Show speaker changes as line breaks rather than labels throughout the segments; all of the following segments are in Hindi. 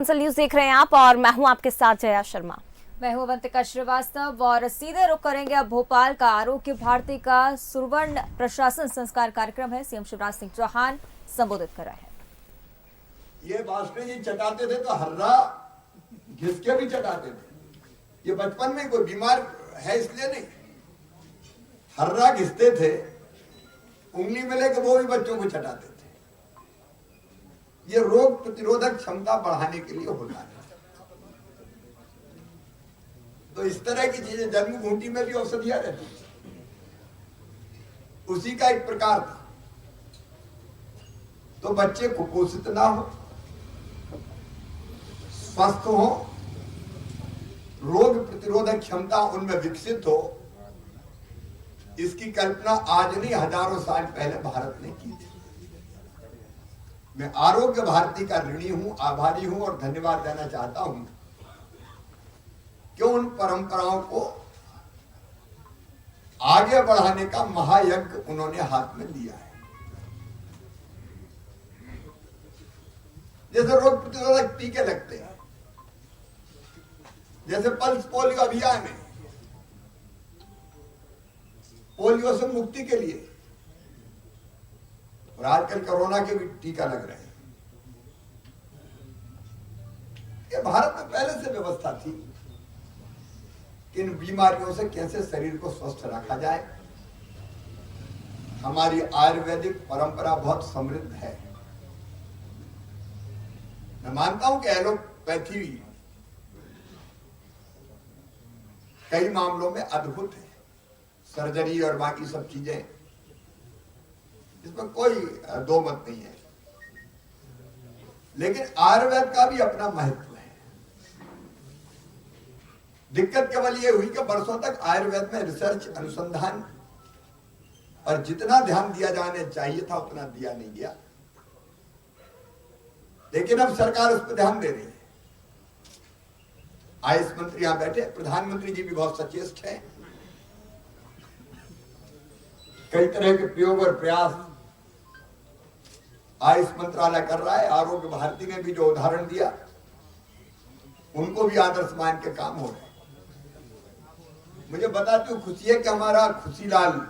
न्यूज देख रहे हैं आप और मैं हूं आपके साथ जया शर्मा।
मैं हूं अवंतिका श्रीवास्तव और सीधे रुख करेंगे अब भोपाल का। आरोग्य भारती का सुवर्ण प्रशासन संस्कार कार्यक्रम है, सीएम शिवराज सिंह चौहान संबोधित कर रहे हैं।
ये वाजपेयी जी चटाते थे तो हर्रा घिस के भी चटाते थे। ये बचपन में कोई बीमार है इसलिए नहीं, हर्रा घिसते थे, उंगली में लेकर वो भी बच्चों को चटाते थे। ये रोग प्रतिरोधक क्षमता बढ़ाने के लिए होता है। तो इस तरह की चीजें जन्म घूंटी में भी औषधियां रहती, उसी का एक प्रकार था। तो बच्चे कुपोषित ना हो, स्वस्थ हो, रोग प्रतिरोधक क्षमता उनमें विकसित हो, इसकी कल्पना आज नहीं हजारों साल पहले भारत ने की थी। मैं आरोग्य भारती का ऋणी हूं, आभारी हूं और धन्यवाद देना चाहता हूं कि उन परंपराओं को आगे बढ़ाने का महायज्ञ उन्होंने हाथ में लिया है। जैसे रोग प्रतिरोधक टीके लगते हैं, जैसे पल्स पोलियो अभियान है, पोलियो से मुक्ति के लिए, और आजकल कोरोना के भी टीका लग रहे हैं। ये भारत में पहले से व्यवस्था थी कि इन बीमारियों से कैसे शरीर को स्वस्थ रखा जाए। हमारी आयुर्वेदिक परंपरा बहुत समृद्ध है। मैं मानता हूं कि एलोपैथी कई मामलों में अद्भुत है, सर्जरी और बाकी सब चीजें, इसमें कोई दो मत नहीं है, लेकिन आयुर्वेद का भी अपना महत्व है। दिक्कत केवल ये हुई कि बरसों तक आयुर्वेद में रिसर्च, अनुसंधान और जितना ध्यान दिया जाने चाहिए था उतना दिया नहीं गया। लेकिन अब सरकार उस पर ध्यान दे रही है। आयुष मंत्री यहां बैठे, प्रधानमंत्री जी भी बहुत सचेष्ट हैं। कई तरह के प्रयोग और प्रयास आयुष मंत्रालय कर रहा है। आरोग्य भारती ने भी जो उदाहरण दिया, उनको भी आदर्श मान के काम हो रहे हैं। मुझे बताते हुए खुशी है कि हमारा खुशीलाल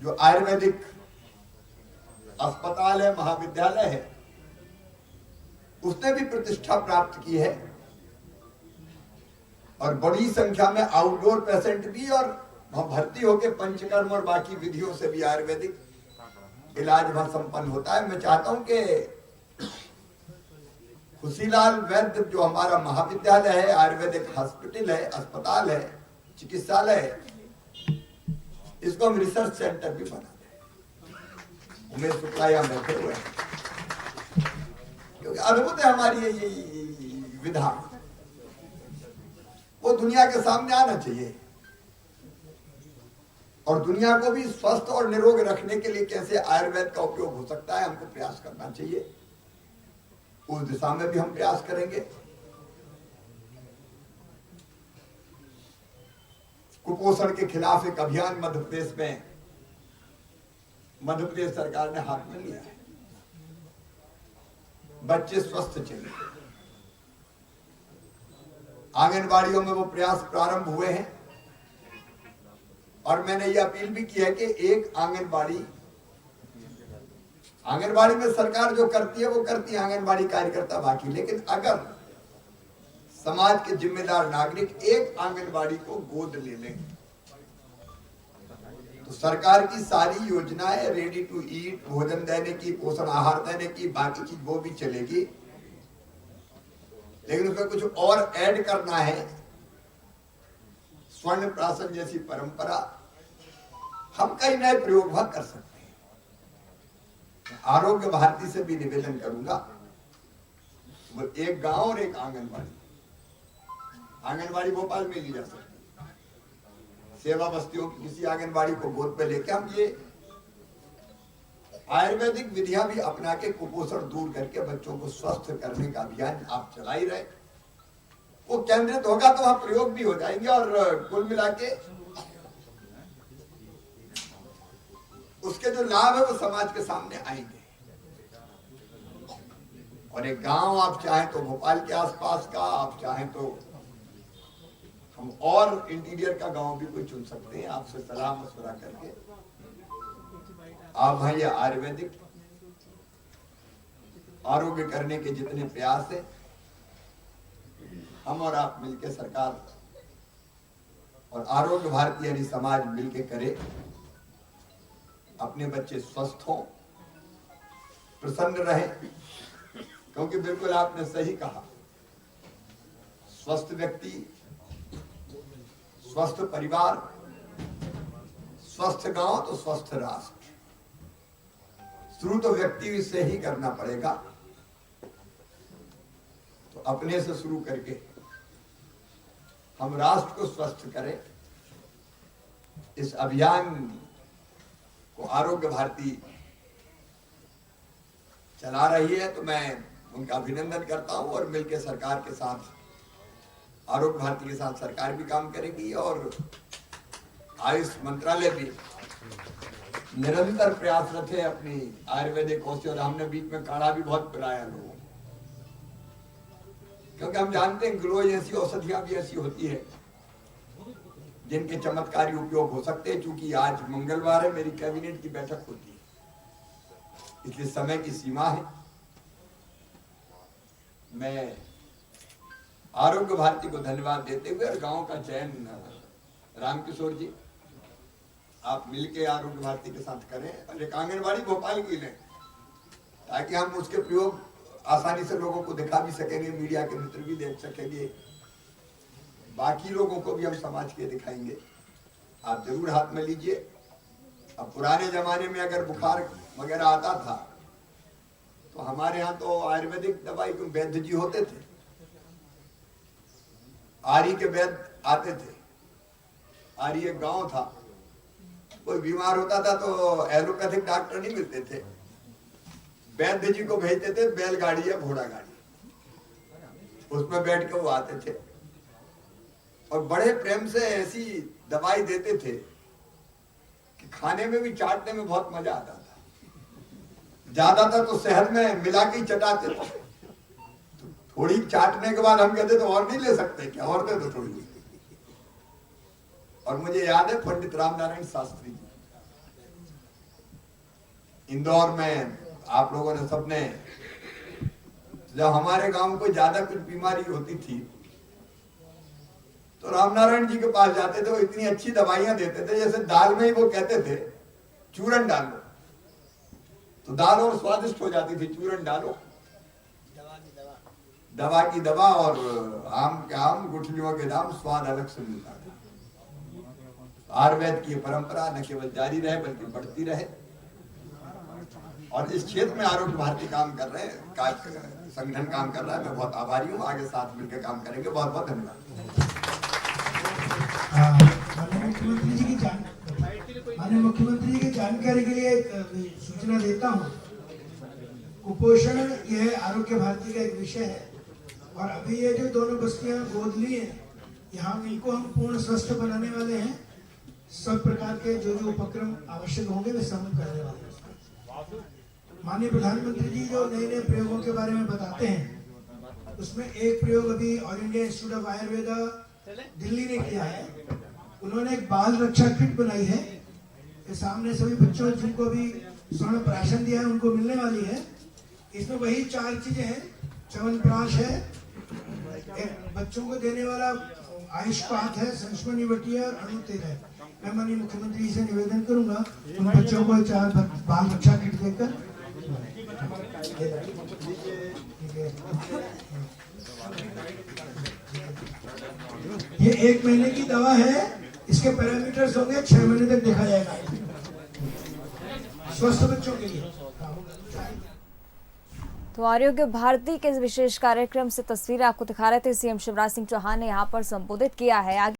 जो आयुर्वेदिक अस्पताल है, महाविद्यालय है, उसने भी प्रतिष्ठा प्राप्त की है और बड़ी संख्या में आउटडोर पेशेंट भी, और वहां भर्ती होकर पंचकर्म और बाकी विधियों से भी आयुर्वेदिक इलाज वहां संपन्न होता है। मैं चाहता हूं कि खुशीलाल वैद्य जो हमारा महाविद्यालय है, आयुर्वेदिक हॉस्पिटल है, अस्पताल है, चिकित्सालय है, इसको हम रिसर्च सेंटर भी बना दें। उमेश शुक्ला यहां बैठे हुए हैं, क्योंकि अद्भुत है हमारी ये विधा, वो दुनिया के सामने आना चाहिए। और दुनिया को भी स्वस्थ और निरोग रखने के लिए कैसे आयुर्वेद का उपयोग हो सकता है, हमको प्रयास करना चाहिए। उस दिशा में भी हम प्रयास करेंगे। कुपोषण के खिलाफ एक अभियान मध्य प्रदेश सरकार ने हाथ में लिया है। बच्चे स्वस्थ चाहिए। आंगनबाड़ियों में वो प्रयास प्रारंभ हुए हैं और मैंने ये अपील भी की है कि एक आंगनबाड़ी में सरकार जो करती है वो करती है, आंगनबाड़ी कार्यकर्ता बाकी, लेकिन अगर समाज के जिम्मेदार नागरिक एक आंगनबाड़ी को गोद ले लें तो सरकार की सारी योजनाएं, रेडी टू ईट, भोजन देने की, पोषण आहार देने की, बाकी चीज वो भी चलेगी, लेकिन उसमें कुछ और ऐड करना है। स्वर्ण प्राशन जैसी परंपरा, हम कई नए प्रयोग वहां कर सकते हैं। आरोग्य भारती से भी निवेदन करूंगा, वो एक गांव और एक आंगनबाड़ी भोपाल में ली जा सकती है। सेवा बस्तियों की किसी आंगनबाड़ी को गोद पे लेके हम ये आयुर्वेदिक विधियां भी अपना के कुपोषण दूर करके बच्चों को स्वस्थ करने का अभियान आप चला ही रहे। वो केंद्रित होगा तो वहां प्रयोग भी हो जाएंगे और कुल मिला के उसके जो लाभ है वो समाज के सामने आएंगे। और एक गांव आप चाहें तो भोपाल के आसपास का, आप चाहें तो हम और इंटीरियर का गांव भी कोई चुन सकते हैं, आपसे सलाह मशवरा करके। आप भाई आयुर्वेदिक आरोग्य करने के जितने प्रयास हैं, हम और आप मिलकर सरकार और आरोग्य भारती यानी समाज मिलकर करे, अपने बच्चे स्वस्थ हों, प्रसन्न रहें, क्योंकि बिल्कुल आपने सही कहा, स्वस्थ व्यक्ति, स्वस्थ परिवार, स्वस्थ गांव तो स्वस्थ राष्ट्र। शुरू तो व्यक्ति से ही करना पड़ेगा, तो अपने से शुरू करके हम राष्ट्र को स्वस्थ करें। इस अभियान को आरोग्य भारती चला रही है, तो मैं उनका अभिनंदन करता हूं। और मिलकर सरकार के साथ, आरोग्य भारती के साथ सरकार भी काम करेगी और आयुष मंत्रालय भी निरंतर प्रयासरत है अपनी आयुर्वेदिक औषधि। और हमने बीच में काढ़ा भी बहुत पिलाया लोगों को, क्योंकि हम जानते हैं ग्लो ऐसी औषधियां भी ऐसी होती है जिनके चमत्कारी उपयोग हो सकते हैं। चूंकि आज मंगलवार है, मेरी कैबिनेट की बैठक होती है, इसलिए समय की सीमा है। मैं आरोग्य भारती को धन्यवाद देते हुए और गांव का चयन रामकिशोर जी आप मिलके आरोग्य भारती के साथ करें और एक आंगनबाड़ी भोपाल की लें, ताकि हम उसके प्रयोग आसानी से लोगों को दिखा भी सकेंगे, मीडिया के मित्र भी देख सकेंगे, बाकी लोगों को भी हम समाज के दिखाएंगे। आप जरूर हाथ में लीजिए। अब पुराने जमाने में अगर बुखार वगैरह आता था तो हमारे यहाँ तो आयुर्वेदिक दवाई के वैद्य जी होते थे, आरी के वैद्य आते थे। आरी एक गांव था, कोई बीमार होता था तो एलोपैथिक डॉक्टर नहीं मिलते थे, वैद्य जी को भेजते थे, बैलगाड़ी या घोड़ा गाड़ी, उसमें बैठ के वो आते थे और बड़े प्रेम से ऐसी दवाई देते थे कि खाने में भी, चाटने में बहुत मजा आता था। ज्यादातर तो शहद में मिला के ही चटाते थे, तो थोड़ी चाटने के बाद हम कहते तो और नहीं ले सकते क्या, और दे दो थोड़ी। और मुझे याद है पंडित रामनारायण शास्त्री जी, इंदौर में आप लोगों ने सबने, जब हमारे गांव में कोई ज्यादा कुछ बीमारी होती थी तो रामनारायण जी के पास जाते थे, वो इतनी अच्छी दवाइयां देते थे, जैसे दाल में ही वो कहते थे चूरन डालो, तो दाल और स्वादिष्ट हो जाती थी। चूरन डालो, दवा की दवा, और आम के आम, गुठलियों के दाम, स्वाद अलग से मिलता था। आयुर्वेद की परंपरा न केवल जारी रहे बल्कि बढ़ती रहे, और इस क्षेत्र में आरोग्य भारती काम कर रहे हैं, संगठन काम कर रहा है। मैं बहुत आभारी हूँ, आगे साथ मिलकर काम करेंगे। बहुत बहुत धन्यवाद।
माननीय मुख्यमंत्री जी की जानकारी के लिए एक सूचना देता हूँ। कुपोषण यह आरोग्य भारती का एक विषय है, और अभी ये जो दोनों बस्तियां गोद ली हैं, यहाँ इनको हम पूर्ण स्वस्थ बनाने वाले हैं। सब प्रकार के जो जो उपक्रम आवश्यक होंगे वे सब करने वाले हैं। माननीय प्रधानमंत्री जी जो नए नए प्रयोगों के बारे में बताते हैं, उसमें एक प्रयोग अभी all India institute of Ayurveda Delhi ने किया है। उन्होंने एक बाल रक्षा किट बनाई है, के सामने सभी बच्चों जिनको भी स्वर्ण प्राशन दिया है उनको मिलने वाली है। इसमें वही 4 चीजें हैं, च्यवनप्राश है, बच्चों को देने वाला आयुष्पात है, संस्मरणी वटी है और अणु तेल है। मैं माननीय मुख्यमंत्री से निवेदन करूंगा उन बच्चों को 4 बाल रक्षा किट देकर। ये 1 महीने की दवा है, इसके पैरामीटर्स होंगे, 6 महीने तक देखा जाएगा स्वस्थ बच्चों के लिए।
तो आरोग्य भारती के विशेष कार्यक्रम से तस्वीरें आपको दिखा रहे थे सीएम शिवराज सिंह चौहान ने यहाँ पर संबोधित किया है। आगे